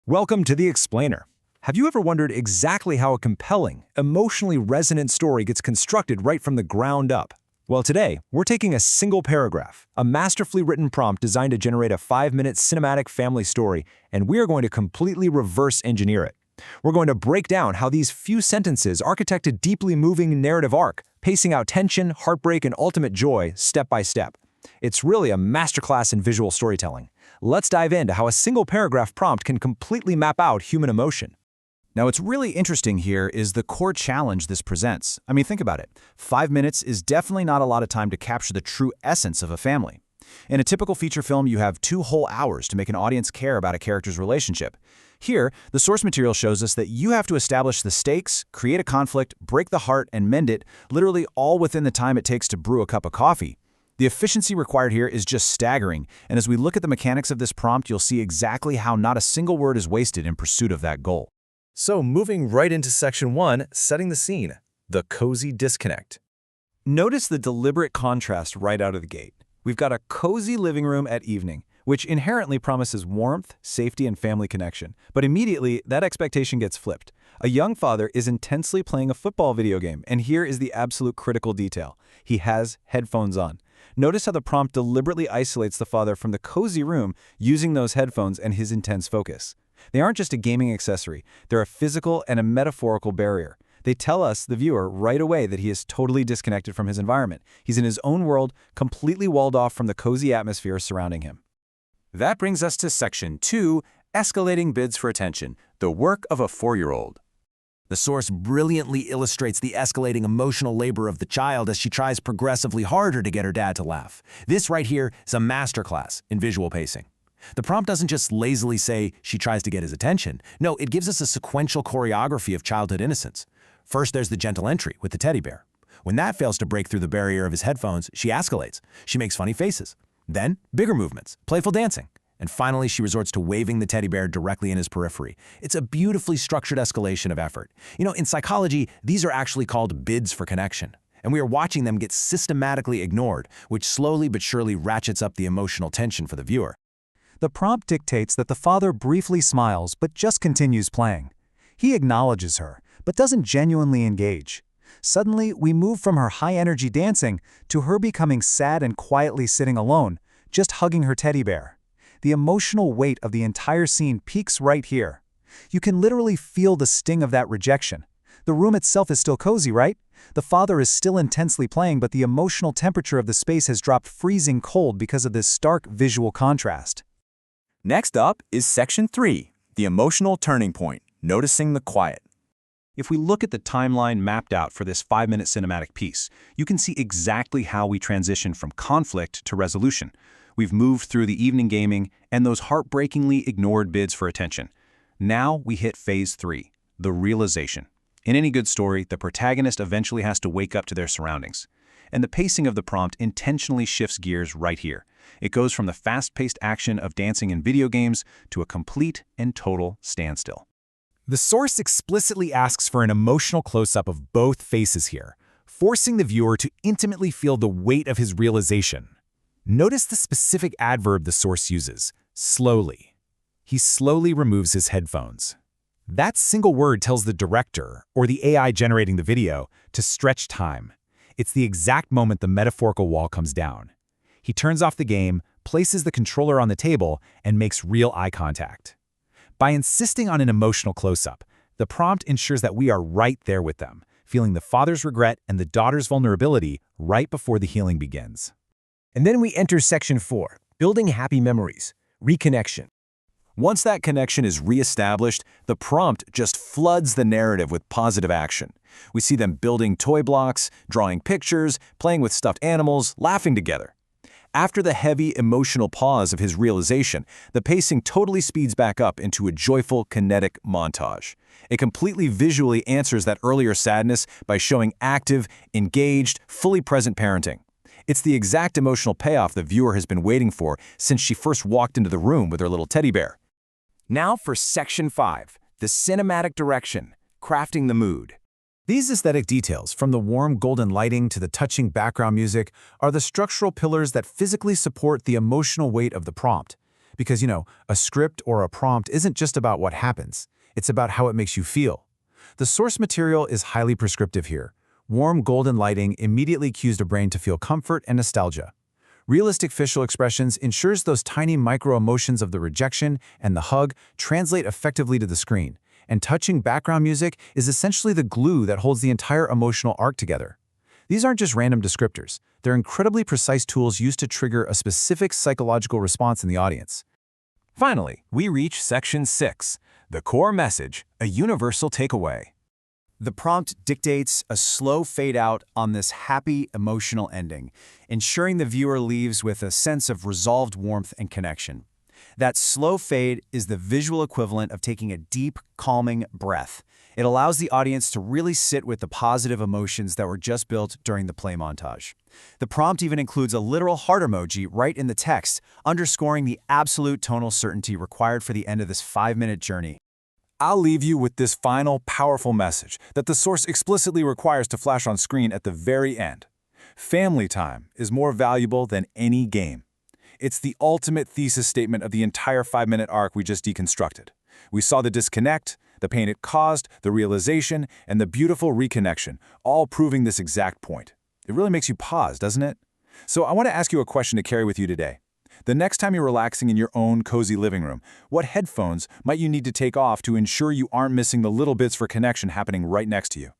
Welcome to The Explainer. Have you ever wondered exactly how a compelling, emotionally resonant story gets constructed right from the ground up? Well, today, we're taking a single paragraph, a masterfully written prompt designed to generate a 5-minute cinematic family story, and we are going to completely reverse engineer it. We're going to break down how these few sentences architect a deeply moving narrative arc, pacing out tension, heartbreak, and ultimate joy step by step. It's really a masterclass in visual storytelling. Let's dive into how a single paragraph prompt can completely map out human emotion. Now, what's really interesting here is the core challenge this presents. I mean, think about it. 5 minutes is definitely not a lot of time to capture the true essence of a family. In a typical feature film, you have 2 whole hours to make an audience care about a character's relationship. Here, the source material shows us that you have to establish the stakes, create a conflict, break the heart, and mend it, literally all within the time it takes to brew a cup of coffee. The efficiency required here is just staggering, and as we look at the mechanics of this prompt, you'll see exactly how not a single word is wasted in pursuit of that goal. So moving right into section 1, setting the scene, the cozy disconnect. Notice the deliberate contrast right out of the gate. We've got a cozy living room at evening, which inherently promises warmth, safety, and family connection. But immediately, that expectation gets flipped. A young father is intensely playing a football video game, and here is the absolute critical detail. He has headphones on. Notice how the prompt deliberately isolates the father from the cozy room using those headphones and his intense focus. They aren't just a gaming accessory, they're a physical and a metaphorical barrier. They tell us, the viewer, right away that he is totally disconnected from his environment. He's in his own world, completely walled off from the cozy atmosphere surrounding him. That brings us to section 2, escalating bids for attention, the work of a 4-year-old. The source brilliantly illustrates the escalating emotional labor of the child as she tries progressively harder to get her dad to laugh. This right here is a masterclass in visual pacing. The prompt doesn't just lazily say she tries to get his attention. No, it gives us a sequential choreography of childhood innocence. First, there's the gentle entry with the teddy bear. When that fails to break through the barrier of his headphones, she escalates. She makes funny faces. Then, bigger movements, playful dancing. And finally, she resorts to waving the teddy bear directly in his periphery. It's a beautifully structured escalation of effort. You know, in psychology, these are actually called bids for connection. And we are watching them get systematically ignored, which slowly but surely ratchets up the emotional tension for the viewer. The prompt dictates that the father briefly smiles but just continues playing. He acknowledges her, but doesn't genuinely engage. Suddenly, we move from her high-energy dancing to her becoming sad and quietly sitting alone, just hugging her teddy bear. The emotional weight of the entire scene peaks right here. You can literally feel the sting of that rejection. The room itself is still cozy, right? The father is still intensely playing, but the emotional temperature of the space has dropped freezing cold because of this stark visual contrast. Next up is section 3, the emotional turning point, noticing the quiet. If we look at the timeline mapped out for this 5-minute cinematic piece, you can see exactly how we transition from conflict to resolution. We've moved through the evening gaming and those heartbreakingly ignored bids for attention. Now we hit phase 3, the realization. In any good story, the protagonist eventually has to wake up to their surroundings. And the pacing of the prompt intentionally shifts gears right here. It goes from the fast-paced action of dancing in video games to a complete and total standstill. The source explicitly asks for an emotional close-up of both faces here, forcing the viewer to intimately feel the weight of his realization. Notice the specific adverb the source uses, slowly. He slowly removes his headphones. That single word tells the director, or the AI generating the video, to stretch time. It's the exact moment the metaphorical wall comes down. He turns off the game, places the controller on the table, and makes real eye contact. By insisting on an emotional close-up, the prompt ensures that we are right there with them, feeling the father's regret and the daughter's vulnerability right before the healing begins. And then we enter section 4, building happy memories, reconnection. Once that connection is reestablished, the prompt just floods the narrative with positive action. We see them building toy blocks, drawing pictures, playing with stuffed animals, laughing together. After the heavy emotional pause of his realization, the pacing totally speeds back up into a joyful, kinetic montage. It completely visually answers that earlier sadness by showing active, engaged, fully present parenting. It's the exact emotional payoff the viewer has been waiting for since she first walked into the room with her little teddy bear. Now for section 5, the cinematic direction, crafting the mood. These aesthetic details, from the warm golden lighting to the touching background music, are the structural pillars that physically support the emotional weight of the prompt. Because, a script or a prompt isn't just about what happens. It's about how it makes you feel. The source material is highly prescriptive here. Warm golden lighting immediately cues the brain to feel comfort and nostalgia. Realistic facial expressions ensures those tiny micro-emotions of the rejection and the hug translate effectively to the screen. And touching background music is essentially the glue that holds the entire emotional arc together. These aren't just random descriptors. They're incredibly precise tools used to trigger a specific psychological response in the audience. Finally, we reach Section 6, the core message, a universal takeaway. The prompt dictates a slow fade-out on this happy, emotional ending, ensuring the viewer leaves with a sense of resolved warmth and connection. That slow fade is the visual equivalent of taking a deep, calming breath. It allows the audience to really sit with the positive emotions that were just built during the play montage. The prompt even includes a literal heart emoji right in the text, underscoring the absolute tonal certainty required for the end of this 5-minute journey. I'll leave you with this final, powerful message that the source explicitly requires to flash on screen at the very end. Family time is more valuable than any game. It's the ultimate thesis statement of the entire 5-minute arc we just deconstructed. We saw the disconnect, the pain it caused, the realization, and the beautiful reconnection, all proving this exact point. It really makes you pause, doesn't it? So I want to ask you a question to carry with you today. The next time you're relaxing in your own cozy living room, what headphones might you need to take off to ensure you aren't missing the little bits for connection happening right next to you?